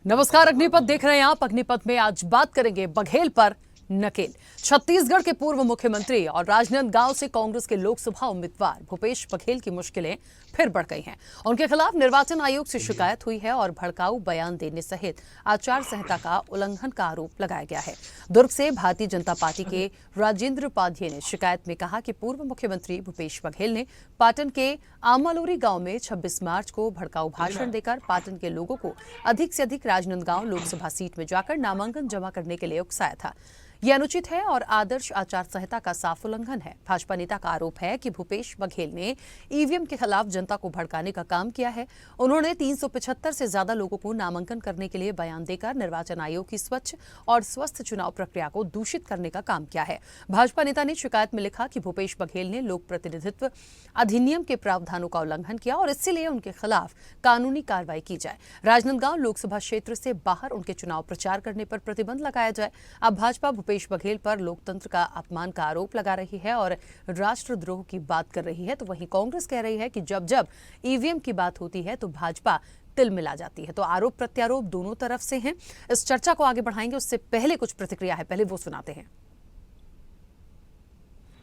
नमस्कार, अग्निपथ देख रहे हैं आप। अग्निपथ में आज बात करेंगे बघेल पर नकेल। छत्तीसगढ़ के पूर्व मुख्यमंत्री और राजनांदगांव से कांग्रेस के लोकसभा उम्मीदवार भूपेश बघेल की मुश्किलें फिर बढ़ गई हैं। उनके खिलाफ निर्वाचन आयोग से शिकायत हुई है और भड़काऊ बयान देने सहित आचार संहिता का उल्लंघन का आरोप लगाया गया है। दुर्ग से भारतीय जनता पार्टी के राजेंद्र उपाध्याय ने शिकायत में कहा कि पूर्व मुख्यमंत्री भूपेश बघेल ने पाटन के आमालोरी गांव में 26 मार्च को भड़काऊ भाषण देकर पाटन के लोगों को अधिक से अधिक राजनांदगांव लोकसभा सीट में जाकर नामांकन जमा करने के लिए उकसाया था। यह अनुचित है और आदर्श आचार संहिता का साफ उल्लंघन है। भाजपा नेता का आरोप है कि भूपेश बघेल ने ईवीएम के खिलाफ जनता को भड़काने का काम किया है। उन्होंने 375 से ज्यादा लोगों को नामांकन करने के लिए बयान देकर निर्वाचन आयोग की स्वच्छ और स्वस्थ चुनाव प्रक्रिया को दूषित करने का काम किया है। भाजपा नेता ने शिकायत में लिखा कि भूपेश बघेल ने लोक प्रतिनिधित्व अधिनियम के प्रावधानों का उल्लंघन किया और इसलिए उनके खिलाफ कानूनी कार्रवाई की जाए। राजनांदगांव लोकसभा क्षेत्र से बाहर उनके चुनाव प्रचार करने पर प्रतिबंध लगाया जाए। अब भाजपा भूपेश बघेल पर लोकतंत्र का अपमान का आरोप लगा रही है और राष्ट्रद्रोह की बात कर रही है, तो वहीं कांग्रेस कह रही है कि जब जब ईवीएम की बात होती है तो भाजपा तिल मिला जाती है। तो आरोप प्रत्यारोप दोनों तरफ से हैं। इस चर्चा को आगे बढ़ाएंगे, उससे पहले कुछ प्रतिक्रिया है, पहले वो सुनाते हैं।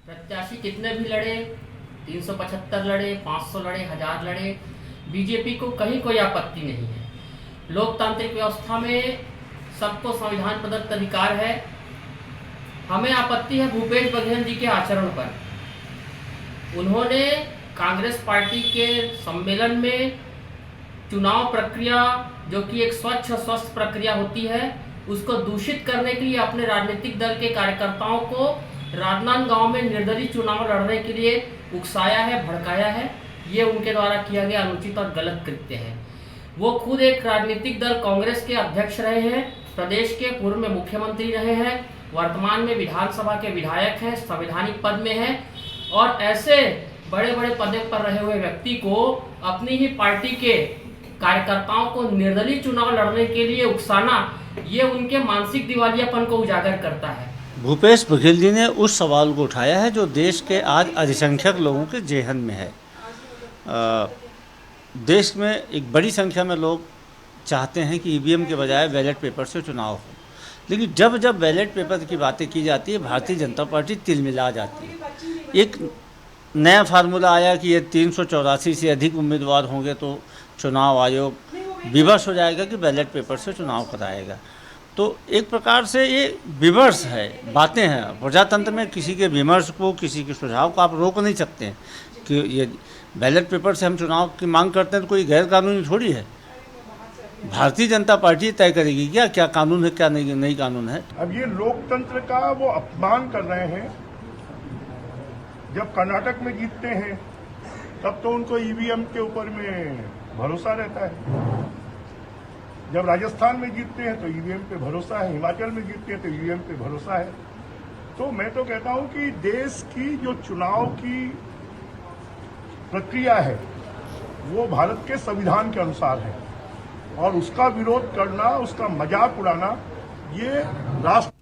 प्रत्याशी कितने भी लड़े, 375 लड़े, 500 लड़े, 1000 लड़े, बीजेपी को कहीं कोई आपत्ति नहीं है। लोकतांत्रिक व्यवस्था में सबको संविधान प्रदत्त अधिकार है। हमें आपत्ति है भूपेश बघेल जी के आचरण पर। उन्होंने कांग्रेस पार्टी के सम्मेलन में चुनाव प्रक्रिया, जो कि एक स्वच्छ और स्वस्थ प्रक्रिया होती है, उसको दूषित करने के लिए अपने राजनीतिक दल के कार्यकर्ताओं को राजनांदगांव में निर्दलीय चुनाव लड़ने के लिए उकसाया है, भड़काया है। ये उनके द्वारा किया गया अनुचित और गलत कृत्य है। वो खुद एक राजनीतिक दल कांग्रेस के अध्यक्ष रहे हैं, प्रदेश के पूर्व में मुख्यमंत्री रहे हैं, वर्तमान में विधानसभा के विधायक हैं, संवैधानिक पद में हैं, और ऐसे बड़े बड़े पदों पर रहे हुए व्यक्ति को अपनी ही पार्टी के कार्यकर्ताओं को निर्दलीय चुनाव लड़ने के लिए उकसाना, ये उनके मानसिक दिवालियापन को उजागर करता है। भूपेश बघेल जी ने उस सवाल को उठाया है जो देश के आज अधिसंख्यक लोगों के जेहन में है। देश में एक बड़ी संख्या में लोग चाहते हैं कि ईवीएम के बजाय बैलेट पेपर से चुनाव हो, लेकिन जब जब बैलेट पेपर की बातें की जाती है भारतीय जनता पार्टी तिलमिला जाती है। एक नया फार्मूला आया कि ये 384 से अधिक उम्मीदवार होंगे तो चुनाव आयोग विवश हो जाएगा कि बैलेट पेपर से चुनाव कराएगा। तो एक प्रकार से ये विमर्श है, बातें हैं। प्रजातंत्र में किसी के विमर्श को, किसी के सुझाव को आप रोक नहीं सकते हैं कि ये बैलेट पेपर से हम चुनाव की मांग करते हैं तो कोई गैर कानूनी थोड़ी है। भारतीय जनता पार्टी तय करेगी क्या कानून है, क्या नहीं कानून है। अब ये लोकतंत्र का वो अपमान कर रहे हैं। जब कर्नाटक में जीतते हैं तब तो उनको ईवीएम के ऊपर में भरोसा रहता है, जब राजस्थान में जीतते हैं तो ईवीएम पे भरोसा है, हिमाचल में जीतते हैं तो ईवीएम पे भरोसा है। तो मैं तो कहता हूं कि देश की जो चुनाव की प्रक्रिया है वो भारत के संविधान के अनुसार है, और उसका विरोध करना, उसका मजाक उड़ाना, ये राष्ट्र।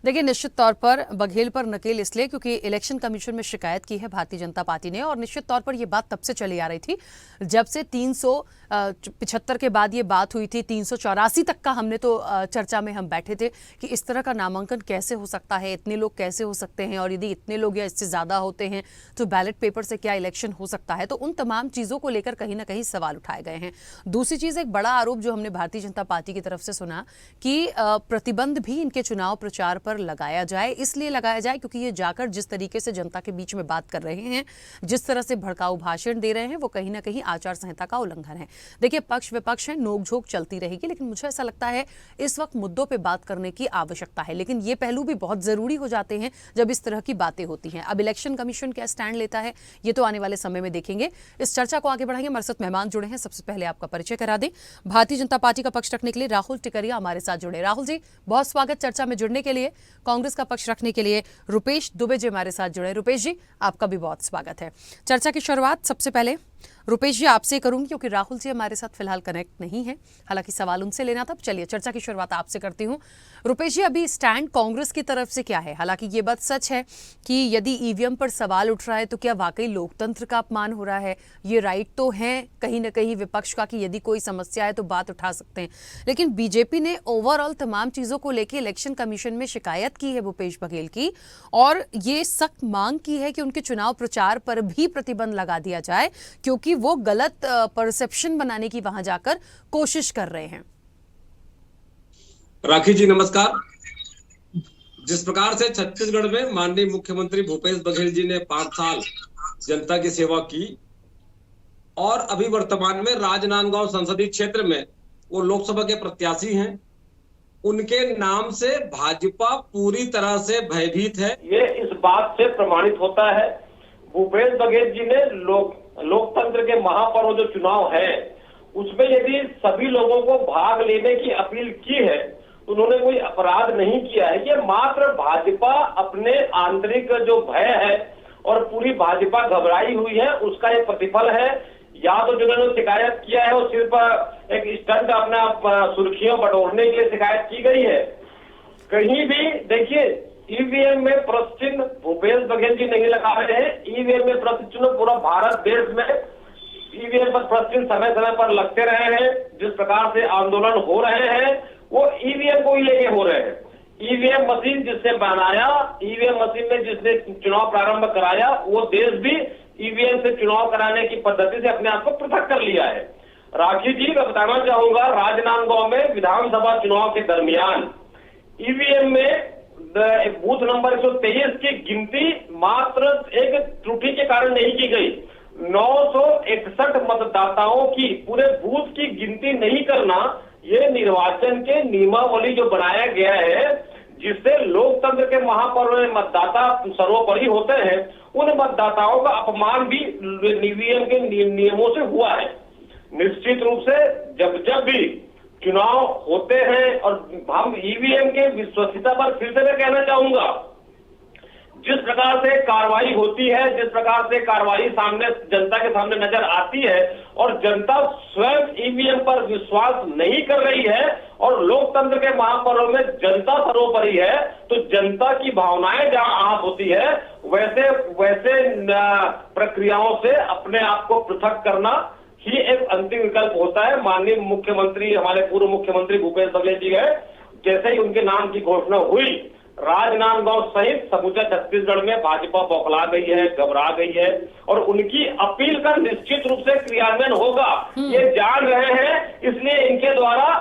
देखिए, निश्चित तौर पर बघेल पर नकेल इसलिए क्योंकि इलेक्शन कमीशन में शिकायत की है भारतीय जनता पार्टी ने, और निश्चित तौर पर यह बात तब से चली आ रही थी जब से 375 के बाद ये बात हुई थी। 384 तक का हमने तो चर्चा में हम बैठे थे कि इस तरह का नामांकन कैसे हो सकता है, इतने लोग कैसे हो सकते हैं, और यदि इतने लोग या इससे ज़्यादा होते हैं तो बैलेट पेपर से क्या इलेक्शन हो सकता है। तो उन तमाम चीज़ों को लेकर कहीं ना कहीं सवाल उठाए गए हैं। दूसरी चीज़, एक बड़ा आरोप जो हमने भारतीय जनता पार्टी की तरफ से सुना कि प्रतिबंध भी इनके चुनाव प्रचार पर लगाया जाए। इसलिए लगाया जाए क्योंकि ये जाकर जिस तरीके से जनता के बीच में बात कर रहे हैं, जिस तरह से भड़काऊ भाषण दे रहे हैं, वो कहीं ना कहीं आचार संहिता का उल्लंघन है। देखिए, पक्ष विपक्ष है, नोकझोंक चलती रहेगी, लेकिन मुझे ऐसा लगता है इस वक्त मुद्दों पे बात करने की आवश्यकता है। लेकिन ये पहलू भी बहुत जरूरी हो जाते हैं जब इस तरह की बातें होती हैं। अब इलेक्शन कमीशन क्या स्टैंड लेता है ये तो आने वाले समय में देखेंगे। इस चर्चा को आगे बढ़ाएंगे। हमारे साथ मेहमान जुड़े हैं, सबसे पहले आपका परिचय करा दें। भारतीय जनता पार्टी का पक्ष रखने के लिए राहुल टिकरिया हमारे साथ जुड़े। राहुल जी, बहुत स्वागत चर्चा में जुड़ने के लिए। कांग्रेस का पक्ष रखने के लिए रुपेश दुबे जी हमारे साथ जुड़े। रुपेश जी, आपका भी बहुत स्वागत है। चर्चा की शुरुआत सबसे पहले रुपेश जी आपसे करूंगी क्योंकि राहुल जी हमारे साथ फिलहाल कनेक्ट नहीं है, हालांकि सवाल उनसे लेना था। चलिए चर्चा की शुरुआत आपसे करती हूं। रुपेश जी, अभी स्टैंड कांग्रेस की तरफ से क्या है? हालांकि ये बात सच है कि यदि ईवीएम पर सवाल उठ रहा है तो क्या वाकई लोकतंत्र का अपमान हो रहा है? ये राइट तो है कहीं ना कहीं विपक्ष का कि यदि कोई समस्या है तो बात उठा सकते हैं, लेकिन बीजेपी ने ओवरऑल तमाम चीजों को लेकर इलेक्शन कमीशन में शिकायत की है भूपेश बघेल की, और ये सख्त मांग की है कि उनके चुनाव प्रचार पर भी प्रतिबंध लगा दिया जाए क्योंकि वो गलत परसेप्शन बनाने की वहां जाकर कोशिश कर रहे हैं। राखी जी नमस्कार। जिस प्रकार से छत्तीसगढ़ में माननीय मुख्यमंत्री भूपेश बघेल जी ने 5 साल जनता की सेवा की और अभी वर्तमान में राजनांदगांव संसदीय क्षेत्र में वो लोकसभा के प्रत्याशी हैं, उनके नाम से भाजपा पूरी तरह से भयभीत है। ये इस बात से प्रमाणित होता है भूपेश बघेल जी ने लोकतंत्र के महापर्व जो चुनाव है उसमें यदि सभी लोगों को भाग लेने की अपील की है तो उन्होंने कोई अपराध नहीं किया है। ये मात्र भाजपा अपने आंतरिक जो भय है और पूरी भाजपा घबराई हुई है उसका ये प्रतिफल है। या तो जिन्होंने शिकायत किया है वो सिर्फ एक स्टंट अपना सुर्खियों बटोरने के लिए शिकायत की गई है। कहीं भी देखिए ईवीएम में प्रश्न चिन्ह भूपेश बघेल जी नहीं लगा रहे हैं। ईवीएम में प्रश्न चिन्ह पूरा भारत देश में ईवीएम पर प्रश्न चिन्ह समय समय पर लगते रहे हैं। जिस प्रकार से आंदोलन हो रहे हैं वो ईवीएम को ही लेके हो रहे हैं। ईवीएम मशीन जिसने बनाया, ईवीएम मशीन में जिसने चुनाव प्रारंभ कराया, वो देश भी ईवीएम से चुनाव कराने की पद्धति से अपने आप को पृथक कर लिया है। राखी जी मैं बताना चाहूंगा, राजनांदगांव में विधानसभा चुनाव के दरमियान ईवीएम में बूथ नंबर 123 की गिनती मात्र एक त्रुटि के कारण नहीं की गई। 961 मतदाताओं की पूरे बूथ की गिनती नहीं करना ये निर्वाचन के नियमावली जो बनाया गया है जिससे लोकतंत्र के महापर्व में मतदाता सर्वोपरि होते हैं, उन मतदाताओं का अपमान भी ईवीएम के नियमों से हुआ है। निश्चित रूप से जब भी चुनाव होते हैं और हम ईवीएम के विश्वसनीयता पर फिर से मैं कहना चाहूंगा, जिस प्रकार से कार्रवाई होती है, जिस प्रकार से कार्रवाई सामने जनता के सामने नजर आती है और जनता स्वयं ईवीएम पर विश्वास नहीं कर रही है और लोकतंत्र के महापर्व में जनता सर्वोपरि है, तो जनता की भावनाएं जहां आहत होती है वैसे प्रक्रियाओं से अपने आप को पृथक करना ही एक अंतिम विकल्प होता है। माननीय मुख्यमंत्री, हमारे पूर्व मुख्यमंत्री भूपेश बघेल जी है, जैसे ही उनके नाम की घोषणा हुई, राजनांदगांव सहित समूचा छत्तीसगढ़ में भाजपा बौखला गई है, घबरा गई है और उनकी अपील का निश्चित रूप से क्रियान्वयन होगा ये जान रहे हैं। इसलिए इनके द्वारा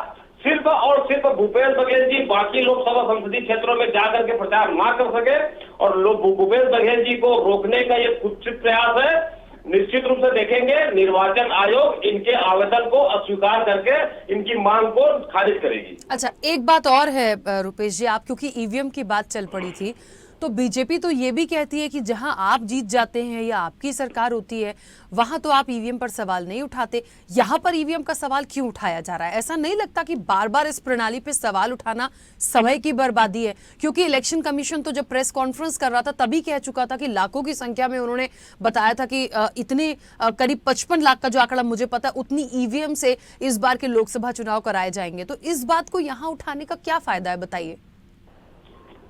सिर्फ और सिर्फ भूपेश बघेल जी बाकी लोकसभा संसदीय क्षेत्रों में जाकर के प्रचार ना कर सके और लोग भूपेश बघेल जी को रोकने का ये कुत्सित प्रयास है। निश्चित रूप से देखेंगे निर्वाचन आयोग इनके आवेदन को अस्वीकार करके इनकी मांग को खारिज करेगी। अच्छा, एक बात और है रुपेश जी, आप क्योंकि ईवीएम की बात चल पड़ी थी तो बीजेपी तो ये भी कहती है कि जहां आप जीत जाते हैं या आपकी सरकार होती है वहां तो आप ईवीएम पर सवाल नहीं उठाते, यहां पर ईवीएम का सवाल क्यों उठाया जा रहा है? ऐसा नहीं लगता कि बार बार इस प्रणाली पे सवाल उठाना समय की बर्बादी है? क्योंकि इलेक्शन कमीशन तो जब प्रेस कॉन्फ्रेंस कर रहा था तभी कह चुका था कि लाखों की संख्या में उन्होंने बताया था कि इतने करीब 55 लाख का जो आंकड़ा मुझे पता है उतनी ईवीएम से इस बार के लोकसभा चुनाव कराए जाएंगे, तो इस बात को यहाँ उठाने का क्या फायदा है, बताइए।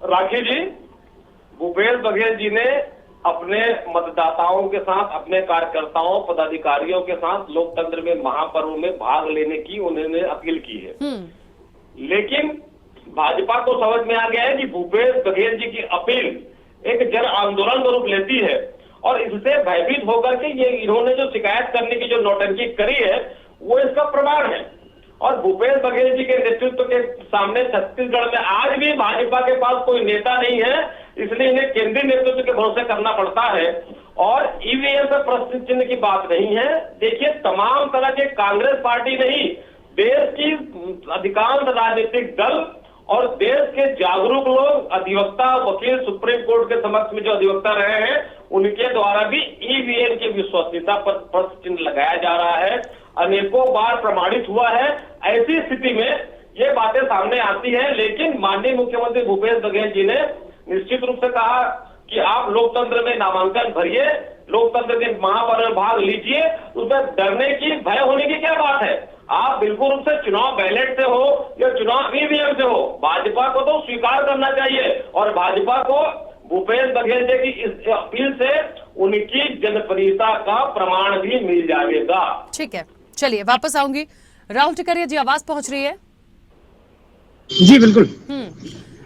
राखी जी, भूपेश बघेल जी ने अपने मतदाताओं के साथ, अपने कार्यकर्ताओं, पदाधिकारियों के साथ लोकतंत्र में महापर्व में भाग लेने की उन्होंने अपील की है। लेकिन भाजपा को समझ में आ गया है कि भूपेश बघेल जी की अपील एक जन आंदोलन का रूप लेती है और इससे भयभीत होकर के ये इन्होंने जो शिकायत करने की जो नौटंकी करी है वो इसका प्रमाण है। और भूपेश बघेल जी के नेतृत्व के सामने छत्तीसगढ़ में आज भी भाजपा के पास कोई नेता नहीं है, इसलिए इन्हें केंद्रीय नेतृत्व के भरोसे करना पड़ता है। और ईवीएम पर प्रश्न चिन्ह की बात नहीं है। देखिए, तमाम तरह के कांग्रेस पार्टी नहीं, देश की अधिकांश राजनीतिक दल और देश के जागरूक लोग, अधिवक्ता, वकील, सुप्रीम कोर्ट के समक्ष में जो अधिवक्ता रहे हैं उनके द्वारा भी ईवीएम की विश्वसनीयता पर प्रश्न चिन्ह लगाया जा रहा है, अनेकों बार प्रमाणित हुआ है। ऐसी स्थिति में ये बातें सामने आती हैं, लेकिन माननीय मुख्यमंत्री भूपेश बघेल जी ने निश्चित रूप से कहा कि आप लोकतंत्र में नामांकन भरिए, लोकतंत्र के महापर्व में भाग लीजिए, उसमें डरने की, भय होने की क्या बात है। आप बिल्कुल उससे चुनाव बैलेट से हो या चुनाव ईवीएम से हो, भाजपा को तो स्वीकार करना चाहिए और भाजपा को भूपेश बघेल जी की इस अपील से उनकी जनप्रियता का प्रमाण भी मिल जाएगा। ठीक है, चलिए वापस आऊंगी। राहुल टिकरिया जी, आवाज पहुंच रही है? जी बिल्कुल।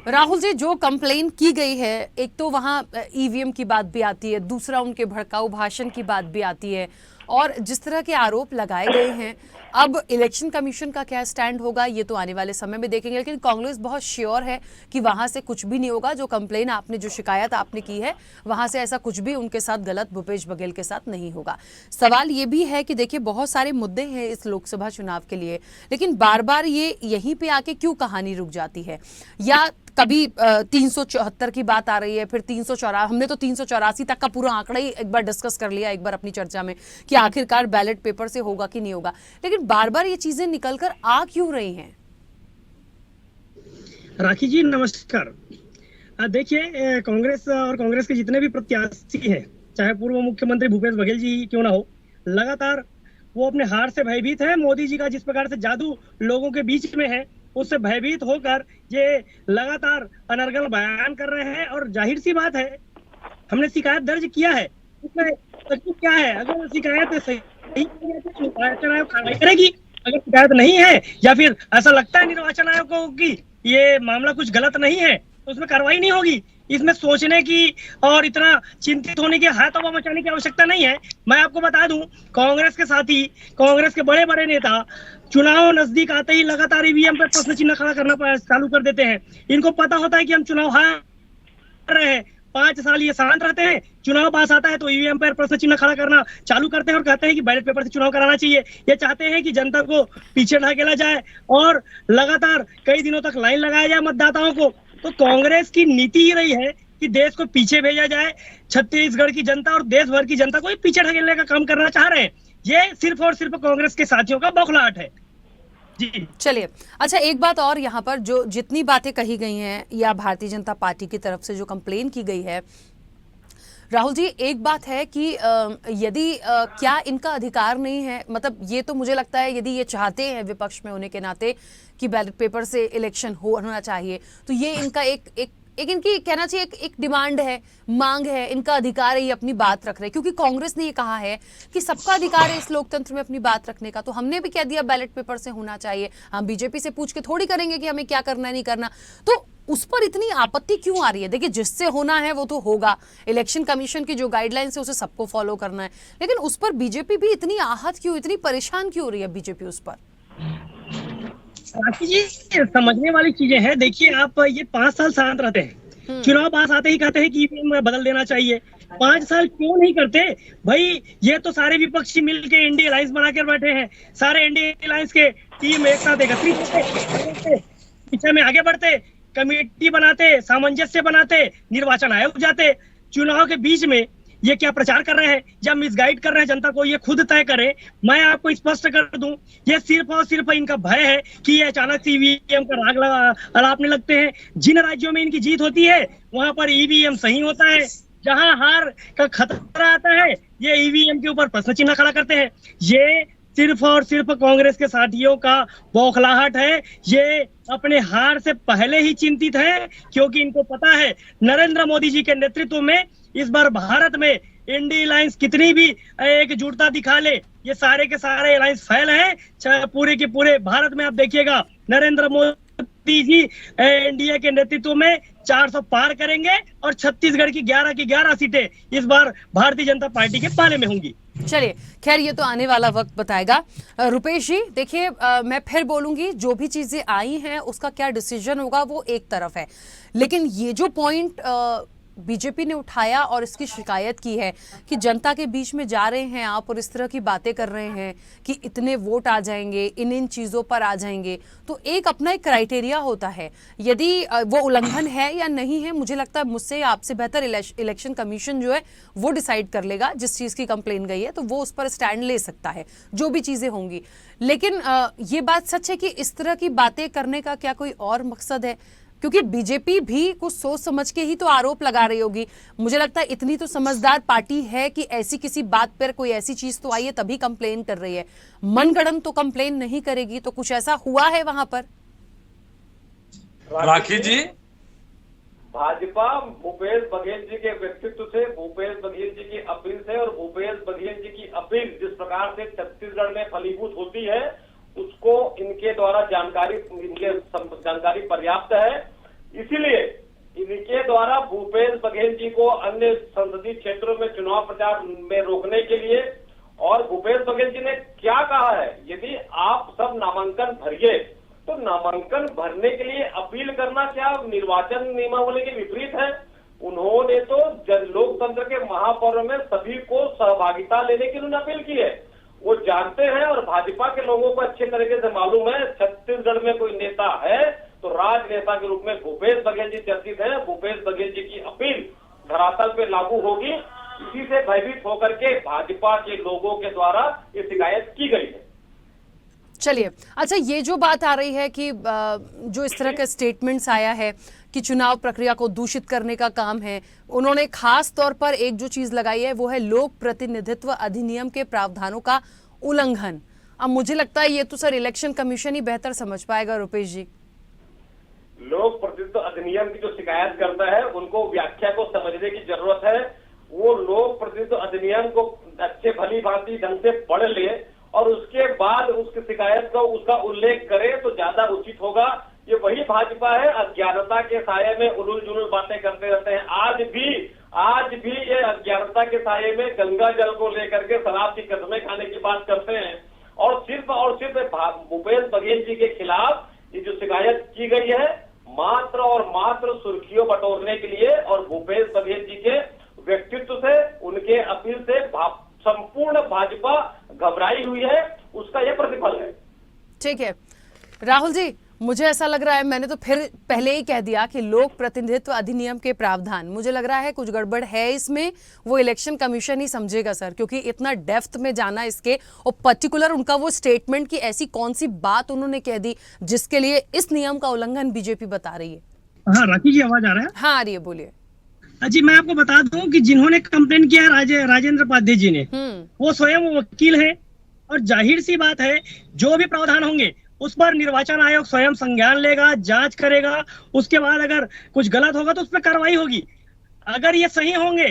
राहुल जी, जो कंप्लेन की गई है, एक तो वहां ईवीएम की बात भी आती है, दूसरा उनके भड़काऊ भाषण की बात भी आती है, और जिस तरह के आरोप लगाए गए हैं, अब इलेक्शन कमीशन का क्या स्टैंड होगा ये तो आने वाले समय में देखेंगे। लेकिन कांग्रेस बहुत श्योर है कि वहां से कुछ भी नहीं होगा। जो कंप्लेन आपने, जो शिकायत आपने की है, वहां से ऐसा कुछ भी उनके साथ गलत भूपेश बघेल के साथ नहीं होगा। सवाल ये भी है कि देखिए, बहुत सारे मुद्दे हैं इस लोकसभा चुनाव के लिए, लेकिन बार बार ये यहीं पे आके क्यों कहानी रुक जाती है? या कभी 374 की बात आ रही है, फिर 384, हमने तो 384 तक का पूरा आंकड़ा ही एक बार डिस्कस कर लिया एक बार अपनी चर्चा में कि आखिरकार बैलेट पेपर से होगा कि नहीं होगा, लेकिन बार बार ये चीजें निकलकर आ क्यों रही हैं? राखी जी नमस्कार। देखिए, कांग्रेस और कांग्रेस के जितने भी प्रत्याशी हैं, चाहे पूर्व मुख्यमंत्री भूपेश बघेल जी क्यों ना हो, लगातार वो अपने हार से भयभीत है। मोदी जी का जिस प्रकार से जादू लोगों के बीच में है, उससे भयभीत होकर ये लगातार अनर्गल बयान कर रहे हैं। और जाहिर सी बात है, हमने शिकायत दर्ज किया है, उसमें तकलीफ क्या है? अगर शिकायत सही तो निर्वाचन आयोग कार्रवाई करेगी, अगर शिकायत नहीं है या फिर ऐसा लगता है निर्वाचन आयोग को कि ये मामला कुछ गलत नहीं है, तो उसमें कार्रवाई नहीं होगी। इसमें सोचने की और इतना चिंतित होने की, हाथों मचाने की आवश्यकता नहीं है। मैं आपको बता दूं, कांग्रेस के साथी, कांग्रेस के बड़े बड़े नेता चुनाव नजदीक आते ही लगातार ईवीएम पर प्रश्न चिन्ह खड़ा करना चालू कर देते हैं। इनको पता होता है कि हम चुनाव हार रहे हैं, 5 साल ये शांत रहते हैं, चुनाव पास आता है तो ईवीएम पर प्रश्न चिन्ह खड़ा करना चालू करते हैं और कहते हैं कि बैलेट पेपर से चुनाव कराना चाहिए। ये चाहते हैं कि जनता को पीछे ढकेला जाए और लगातार कई दिनों तक लाइन लगाया जाए मतदाताओं को। तो कांग्रेस की नीति ही रही है कि देश को पीछे भेजा जाए। छत्तीसगढ़ की जनता और देश भर की जनता को पीछे ढकेलने का काम करना चाह रहे हैं। ये सिर्फ और सिर्फ कांग्रेस के साथियों का बौखलाहट है। जी चलिए, अच्छा एक बात और, यहाँ पर जो जितनी बातें कही गई हैं या भारतीय जनता पार्टी की तरफ से जो कंप्लेन की गई है, राहुल जी, एक बात है कि यदि क्या इनका अधिकार नहीं है? मतलब ये तो मुझे लगता है, यदि ये चाहते हैं विपक्ष में होने के नाते कि बैलेट पेपर से इलेक्शन होना चाहिए, तो ये इनका एक इनकी कहना चाहिए एक डिमांड है, मांग है, इनका अधिकार है ये अपनी बात रख रहे हैं। क्योंकि कांग्रेस ने ये कहा है कि सबका अधिकार है इस लोकतंत्र में अपनी बात रखने का, तो हमने भी कह दिया बैलेट पेपर से होना चाहिए। हम बीजेपी से पूछ के थोड़ी करेंगे कि हमें क्या करना है नहीं करना। तो उस पर इतनी आपत्ति क्यों आ रही है? देखिए, जिससे होना है वो तो होगा, इलेक्शन कमीशन की जो गाइडलाइंस है उसे सबको फॉलो करना है, लेकिन उस पर बीजेपी भी इतनी आहत क्यों, इतनी परेशान क्यों हो रही है बीजेपी उस पर? राखी जी, समझने वाली चीजें हैं। देखिए, आप ये 5 साल शांत रहते हैं, चुनाव पास आते ही कहते हैं कि ईवीएम बदल देना चाहिए। 5 साल क्यों नहीं करते भाई? ये तो सारे विपक्षी मिलके इंडिया अलायंस बनाकर बैठे हैं, सारे इंडिया अलायंस के टीम एक साथ एकत्रित होते, पीछे में आगे बढ़ते, कमेटी बनाते, सामंजस्य बनाते, निर्वाचन आयोग जाते। चुनाव के बीच में ये क्या प्रचार कर रहे हैं या मिसगाइड कर रहे हैं जनता को, ये खुद तय करें। मैं आपको स्पष्ट कर दूं, ये सिर्फ और सिर्फ इनका भय है कि ये अचानक से ईवीएम का राग अड़ापने लगते हैं। जिन राज्यों में इनकी जीत होती है वहां पर ईवीएम सही होता है, जहां हार का खतरा आता है ये ईवीएम के ऊपर प्रश्न चिन्ह खड़ा करते हैं। ये सिर्फ और सिर्फ कांग्रेस के साथियों का बौखलाहट है। ये अपने हार से पहले ही चिंतित है, क्योंकि इनको पता है नरेंद्र मोदी जी के नेतृत्व में इस बार भारत में इंडिया अलायंस कितनी भी एकजुटता दिखा ले, ये सारे के सारे अलायंस फेल है। पूरे के पूरे भारत में आप देखिएगा, नरेंद्र मोदी जी एनडीए के नेतृत्व में 400 पार करेंगे और छत्तीसगढ़ की 11 की 11 सीटें इस बार भारतीय जनता पार्टी के पाले में होंगी। चलिए, खैर ये तो आने वाला वक्त बताएगा। रुपेश जी, देखिए, मैं फिर बोलूंगी, जो भी चीजें आई हैं उसका क्या डिसीजन होगा वो एक तरफ है, लेकिन ये जो पॉइंट बीजेपी ने उठाया और इसकी शिकायत की है कि जनता के बीच में जा रहे हैं आप और इस तरह की बातें कर रहे हैं कि इतने वोट आ जाएंगे, इन चीज़ों पर आ जाएंगे, तो एक अपना एक क्राइटेरिया होता है। यदि वो उल्लंघन है या नहीं है, मुझे लगता है मुझसे आपसे बेहतर इलेक्शन कमीशन जो है वो डिसाइड कर लेगा। जिस चीज़ की कंप्लेन गई है तो वो उस पर स्टैंड ले सकता है, जो भी चीज़ें होंगी। लेकिन ये बात सच है कि इस तरह की बातें करने का क्या कोई और मकसद है? क्योंकि बीजेपी भी कुछ सोच समझ के ही तो आरोप लगा रही होगी। मुझे लगता है इतनी तो समझदार पार्टी है कि ऐसी किसी बात पर कोई ऐसी चीज तो आई है तभी कंप्लेन कर रही है, मनगढ़ंत तो कंप्लेन नहीं करेगी। तो कुछ ऐसा हुआ है वहां पर? राखी जी, भाजपा भूपेश बघेल जी के व्यक्तित्व से, भूपेश बघेल जी की अपील से और भूपेश बघेल जी की अपील जिस प्रकार से छत्तीसगढ़ में फलीभूत होती है उसको इनके द्वारा जानकारी पर्याप्त है। इसीलिए इनके द्वारा भूपेश बघेल जी को अन्य संसदीय क्षेत्रों में चुनाव प्रचार में रोकने के लिए, और भूपेश बघेल जी ने क्या कहा है, यदि आप सब नामांकन भरिए तो नामांकन भरने के लिए अपील करना क्या निर्वाचन नियमावली के विपरीत है? उन्होंने तो लोकतंत्र के महापर्व में सभी को सहभागिता लेने की उन्होंने अपील की है। वो जानते हैं और भाजपा के लोगों को अच्छे तरीके से मालूम है छत्तीसगढ़ में कोई नेता है तो राजनेता के रूप में भूपेश बघेल जी चर्चित है। भूपेश बघेल जी की अपील धरातल पे लागू होगी। इसी से भयभीत होकर के भाजपा के लोगों के द्वारा ये शिकायत की गई है। चलिए, अच्छा, ये जो बात आ रही है कि जो इस तरह का स्टेटमेंट्स आया है कि चुनाव प्रक्रिया को दूषित करने का काम है, उन्होंने खास तौर पर एक जो चीज लगाई है वो है लोक प्रतिनिधित्व अधिनियम के प्रावधानों का उल्लंघन। अब मुझे लगता है ये तो सर इलेक्शन कमीशन ही बेहतर समझ पाएगा। रुपेश जी, लोक प्रतिनिधित्व अधिनियम की जो शिकायत करता है उनको व्याख्या को समझने की जरूरत है। वो लोक प्रतिनिधित्व अधिनियम को अच्छे भली भांति ढंग से पढ़ ले और उसके बाद उसकी शिकायत का उसका उल्लेख करे तो ज्यादा उचित होगा। ये वही भाजपा है, अज्ञानता के साये में उलूल जुलूल बातें करते रहते हैं। आज भी ये अज्ञानता के साये में गंगा जल को लेकर के शराब की कदमें खाने की बात करते हैं और सिर्फ भूपेश बघेल जी के खिलाफ ये जो शिकायत की गई है मात्र और मात्र सुर्खियों बटोरने के लिए और भूपेश बघेल जी के व्यक्तित्व से, उनके अपील से संपूर्ण भाजपा घबराई हुई है, उसका यह प्रतिफल है। ठीक है राहुल जी, मुझे ऐसा लग रहा है, मैंने तो फिर पहले ही कह दिया कि लोक प्रतिनिधित्व अधिनियम के प्रावधान, मुझे लग रहा है कुछ गड़बड़ है इसमें। वो इलेक्शन कमीशन ही समझेगा सर, क्योंकि इतना डेप्थ में जाना इसके, और पर्टिकुलर उनका वो स्टेटमेंट की ऐसी कौन सी बात उन्होंने कह दी जिसके लिए इस नियम का उल्लंघन बीजेपी बता रही है। हाँ राखी जी, आवाज आ रहा है? हाँ आ रही है, बोलिए। जी, मैं आपको बता दूं कि जिन्होंने कंप्लेन किया राजेंद्र पाध्ये जी ने, वो स्वयं वकील हैं और जाहिर सी बात है जो भी प्रावधान होंगे उस पर निर्वाचन आयोग स्वयं संज्ञान लेगा, जांच करेगा, उसके बाद अगर कुछ गलत होगा तो उस पर कार्रवाई होगी। अगर ये सही होंगे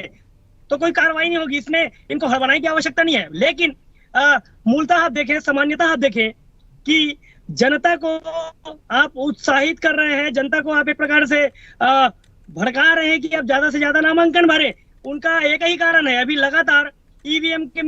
तो कोई कार्रवाई नहीं होगी, इसमें इनको हड़बड़ाने की आवश्यकता नहीं है। लेकिन मूलतः आप देखें, सामान्यतः आप देखें कि जनता को आप उत्साहित कर रहे हैं, जनता को आप एक प्रकार से भड़का रहे हैं कि अब ज्यादा से ज्यादा नामांकन भरे। उनका एक ही कारण है, अभी लगातार ईवीएम के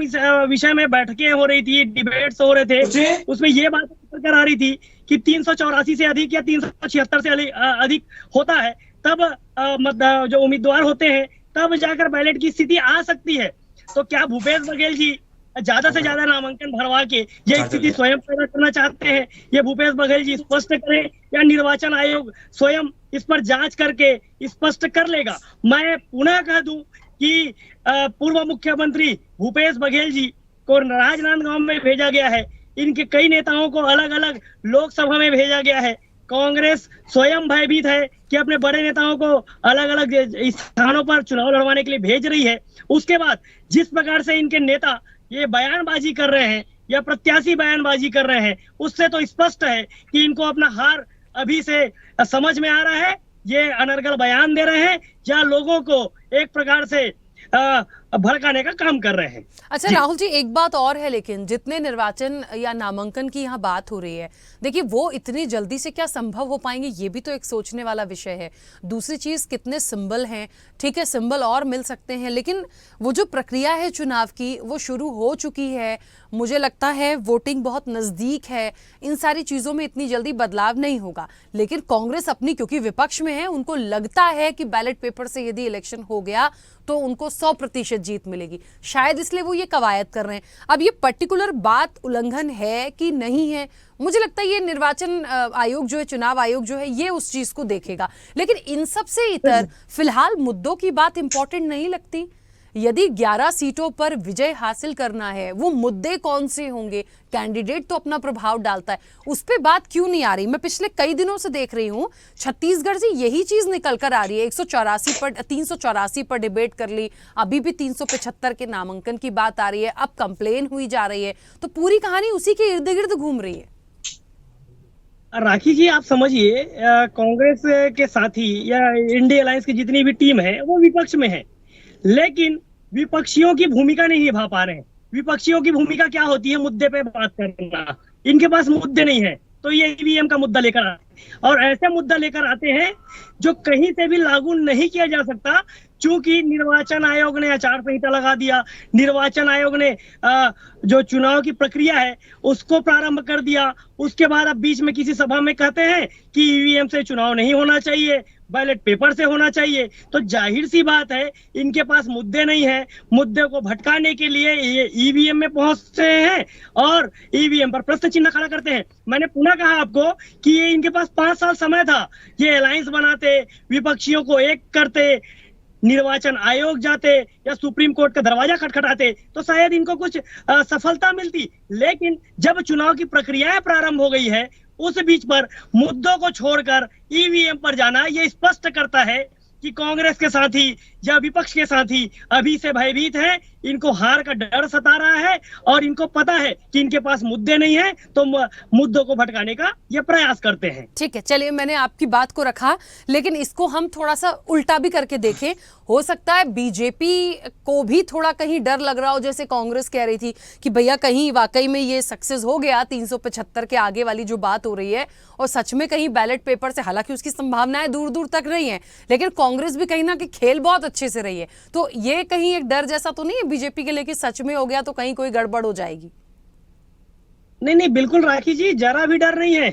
विषय में बैठकें हो रही थी, डिबेट्स हो रहे थे, उसमें ये बात कर आ रही थी कि 384 से अधिक या 376 से अधिक होता है तब जो उम्मीदवार होते हैं तब जाकर बैलेट की स्थिति आ सकती है। तो क्या भूपेश बघेल जी ज्यादा से ज्यादा नामांकन भरवा के ये स्थिति स्वयं पैदा करना चाहते हैं? ये भूपेश बघेल जी स्पष्ट करें या निर्वाचन आयोग स्वयं इस पर जांच करके स्पष्ट कर लेगा। मैं पुनः कह दूं कि पूर्व मुख्यमंत्री भूपेश बघेल जी को राजनांदगांव में भेजा गया है, इनके कई नेताओं को अलग अलग लोकसभा में भेजा गया है। कांग्रेस स्वयं भयभीत है कि अपने बड़े नेताओं को अलग अलग स्थानों पर चुनाव लड़वाने के लिए भेज रही है। उसके बाद जिस प्रकार से इनके नेता ये बयानबाजी कर रहे हैं या प्रत्याशी बयानबाजी कर रहे हैं, उससे तो स्पष्ट है कि इनको अपना हार अभी से समझ में आ रहा है। ये अनर्गल बयान दे रहे हैं या लोगों को एक प्रकार से भड़काने का काम कर रहे हैं। अच्छा राहुल जी, एक बात और है, लेकिन जितने निर्वाचन या नामांकन की यहाँ बात हो रही है, देखिए वो इतनी जल्दी से क्या संभव हो पाएंगे, ये भी तो एक सोचने वाला विषय है। दूसरी चीज, कितने सिंबल हैं, ठीक है सिंबल और मिल सकते हैं, लेकिन वो जो प्रक्रिया है चुनाव की वो शुरू हो चुकी है। मुझे लगता है वोटिंग बहुत नजदीक है, इन सारी चीजों में इतनी जल्दी बदलाव नहीं होगा। लेकिन कांग्रेस अपनी, क्योंकि विपक्ष में है, उनको लगता है कि बैलेट पेपर से यदि इलेक्शन हो गया तो उनको 100% जीत मिलेगी, शायद इसलिए वो ये कवायद कर रहे हैं। अब ये पर्टिकुलर बात उल्लंघन है कि नहीं है, मुझे लगता है ये निर्वाचन आयोग जो है, चुनाव आयोग जो है, ये उस चीज को देखेगा। लेकिन इन सब से इतर फिलहाल मुद्दों की बात इंपॉर्टेंट नहीं लगती। यदि 11 सीटों पर विजय हासिल करना है, वो मुद्दे कौन से होंगे? कैंडिडेट तो अपना प्रभाव डालता है, उस पर बात क्यों नहीं आ रही? मैं पिछले कई दिनों से देख रही हूँ छत्तीसगढ़ से यही चीज निकल कर आ रही है। 384 पर डिबेट कर ली, अभी भी 375 के नामांकन की बात आ रही है, अब कंप्लेन हुई जा रही है, तो पूरी कहानी उसी के इर्द गिर्द घूम रही है। राखी जी, आप समझिए, कांग्रेस के साथी या इंडिया अलायंस की जितनी भी टीम है वो विपक्ष में है, लेकिन विपक्षियों की भूमिका नहीं निभा पा रहे हैं। विपक्षियों की भूमिका क्या होती है? मुद्दे पे बात करना। इनके पास मुद्दे नहीं है तो ये ईवीएम का मुद्दा लेकर आते हैं, और ऐसे मुद्दा लेकर आते हैं जो कहीं से भी लागू नहीं किया जा सकता, चूंकि निर्वाचन आयोग ने आचार संहिता लगा दिया, निर्वाचन आयोग ने जो चुनाव की प्रक्रिया है उसको प्रारंभ कर दिया। उसके बाद अब बीच में किसी सभा में कहते हैं कि ईवीएम से चुनाव नहीं होना चाहिए, बैलेट पेपर से होना चाहिए। तो जाहिर सी बात है इनके पास मुद्दे नहीं है, मुद्दे को भटकाने के लिए ये ईवीएम में पहुंचते हैं और ईवीएम पर प्रश्न चिन्ह खड़ा करते हैं। मैंने पुनः कहा आपको कि ये इनके पास 5 साल समय था, ये अलायंस बनाते, विपक्षियों को एक करते, निर्वाचन आयोग जाते या सुप्रीम कोर्ट का दरवाजा खटखटाते तो शायद इनको कुछ सफलता मिलती। लेकिन जब चुनाव की प्रक्रियाएं प्रारंभ हो गई है, उस बीच पर मुद्दों को छोड़कर ईवीएम पर जाना ये स्पष्ट करता है कि कांग्रेस के साथी या विपक्ष के साथी अभी से भयभीत हैं, इनको हार का डर सता रहा है और इनको पता है कि इनके पास मुद्दे नहीं है, तो मुद्दों को भटकाने का ये प्रयास करते हैं। ठीक है, चलिए, मैंने आपकी बात को रखा, लेकिन इसको हम थोड़ा सा उल्टा भी करके देखें। हो सकता है बीजेपी को भी थोड़ा कहीं डर लग रहा हो, जैसे कांग्रेस कह रही थी कि भैया कहीं वाकई में ये सक्सेस हो गया 375 के आगे वाली जो बात हो रही है, और सच में कहीं बैलेट पेपर से, हालांकि उसकी संभावनाएं दूर दूर तक रही हैं, लेकिन कांग्रेस भी कहीं ना कहीं खेल बहुत अच्छे से रही है। तो ये कहीं एक डर जैसा तो नहीं है बीजेपी के लिए कि सच में हो गया तो कहीं कोई गड़बड़ हो जाएगी? नहीं नहीं, बिल्कुल राखी जी, जरा भी डर नहीं है।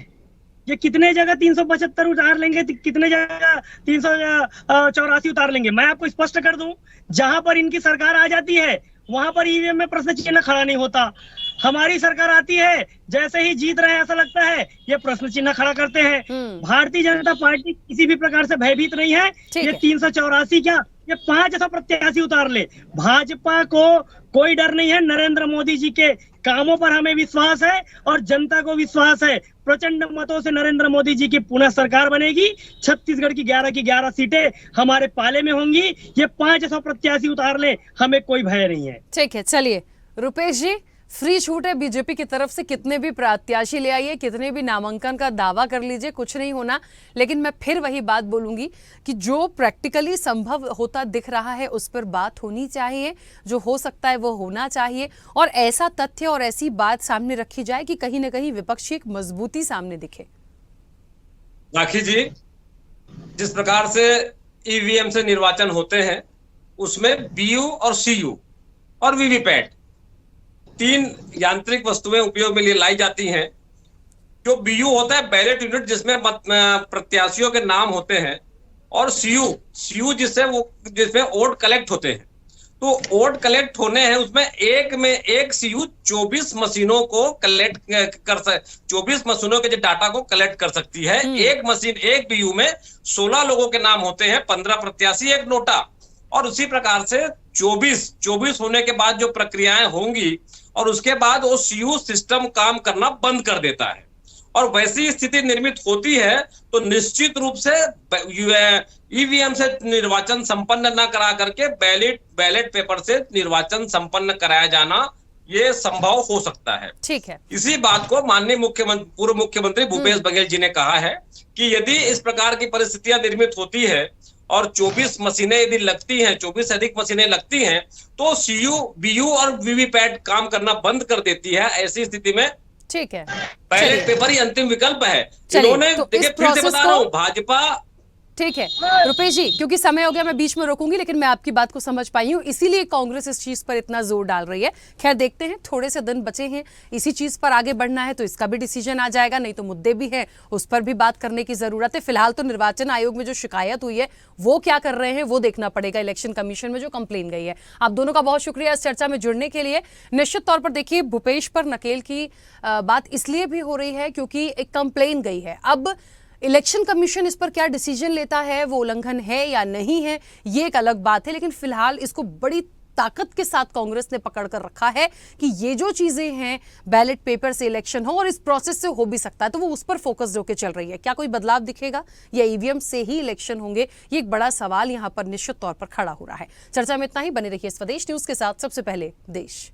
ये कितने जगह 375 उतार लेंगे, कितने जगह 384 उतार लेंगे। मैं आपको स्पष्ट कर दूं, जहां पर इनकी सरकार आ जाती है वहां पर ईवीएम में प्रश्न चिन्ह खड़ा नहीं होता। हमारी सरकार आती है, जैसे ही जीत रहे हैं ऐसा लगता है ये प्रश्न चिन्ह खड़ा करते हैं। भारतीय जनता पार्टी किसी भी प्रकार से भयभीत नहीं है। ये 384 क्या, ये 500 प्रत्याशी उतार ले, भाजपा को कोई डर नहीं है। नरेंद्र मोदी जी के कामों पर हमें विश्वास है और जनता को विश्वास है। प्रचंड मतों से नरेंद्र मोदी जी की पुनः सरकार बनेगी। छत्तीसगढ़ की 11 की 11 सीटें हमारे पाले में होंगी। ये 500 प्रत्याशी उतार ले, हमें कोई भय नहीं है। ठीक है, चलिए रुपेश जी, फ्री छूट है बीजेपी की तरफ से, कितने भी प्रत्याशी ले आइए, कितने भी नामांकन का दावा कर लीजिए, कुछ नहीं होना। लेकिन मैं फिर वही बात बोलूंगी कि जो प्रैक्टिकली संभव होता दिख रहा है उस पर बात होनी चाहिए, जो हो सकता है वो होना चाहिए, और ऐसा तथ्य और ऐसी बात सामने रखी जाए कि कहीं ना कहीं विपक्ष की एक मजबूती सामने दिखे। राखी जी, जिस प्रकार से ईवीएम से निर्वाचन होते हैं उसमें बीयू और सीयू और वीवीपैट 3 यांत्रिक वस्तुएं उपयोग में लाई जाती हैं। जो बीयू होता है बैलेट यूनिट, जिसमें प्रत्याशियों के नाम होते हैं, और सीयू जिसमें वोट कलेक्ट होते हैं। तो वोट कलेक्ट होने हैं, उसमें एक सीयू 24 मशीनों को कलेक्ट कर 24 मशीनों के जो डाटा को कलेक्ट कर सकती है। एक बीयू में 16 लोगों के नाम होते हैं, 15 प्रत्याशी, 1 नोटा। और उसी प्रकार से 24 होने के बाद जो प्रक्रियाएं होंगी और उसके बाद वो सीयू सिस्टम काम करना बंद कर देता है, और वैसी स्थिति निर्मित होती है तो निश्चित रूप से ईवीएम से निर्वाचन संपन्न न करा करके बैलेट पेपर से निर्वाचन संपन्न कराया जाना ये संभव हो सकता है। ठीक है, इसी बात को माननीय पूर्व मुख्यमंत्री भूपेश बघेल जी ने कहा है कि यदि इस प्रकार की परिस्थितियां निर्मित होती है और 24 मशीनें यदि लगती हैं, 24 से अधिक मशीनें लगती हैं, तो सीयू, बीयू और वीवीपैट काम करना बंद कर देती है। ऐसी स्थिति में ठीक है, बैलेट पेपर ही अंतिम विकल्प है। इन्होंने, देखिए फिर से बता रहा हूं, भाजपा। ठीक है रुपेश जी, क्योंकि समय हो गया मैं बीच में रोकूंगी, लेकिन मैं आपकी बात को समझ पाई हूं, इसीलिए कांग्रेस इस चीज पर इतना जोर डाल रही है। खैर देखते हैं, थोड़े से दिन बचे हैं, इसी चीज पर आगे बढ़ना है तो इसका भी डिसीजन आ जाएगा, नहीं तो मुद्दे भी हैं, उस पर भी बात करने की जरूरत है। फिलहाल तो निर्वाचन आयोग में जो शिकायत हुई है वो क्या कर रहे हैं वो देखना पड़ेगा, इलेक्शन कमीशन में जो कंप्लेन गई है। आप दोनों का बहुत शुक्रिया इस चर्चा में जुड़ने के लिए। निश्चित तौर पर देखिए, भूपेश पर नकेल की बात इसलिए भी हो रही है क्योंकि एक कंप्लेन गई है। अब इलेक्शन कमीशन इस पर क्या डिसीजन लेता है, वो उल्लंघन है या नहीं है, ये एक अलग बात है, लेकिन फिलहाल इसको बड़ी ताकत के साथ कांग्रेस ने पकड़ कर रखा है कि ये जो चीजें हैं, बैलेट पेपर से इलेक्शन हो और इस प्रोसेस से हो भी सकता है, तो वो उस पर फोकस होकर चल रही है। क्या कोई बदलाव दिखेगा या ईवीएम से ही इलेक्शन होंगे? ये एक बड़ा सवाल यहां पर निश्चित तौर पर खड़ा हो रहा है। चर्चा में इतना ही। बने रहिए स्वदेश न्यूज के साथ। सबसे पहले देश।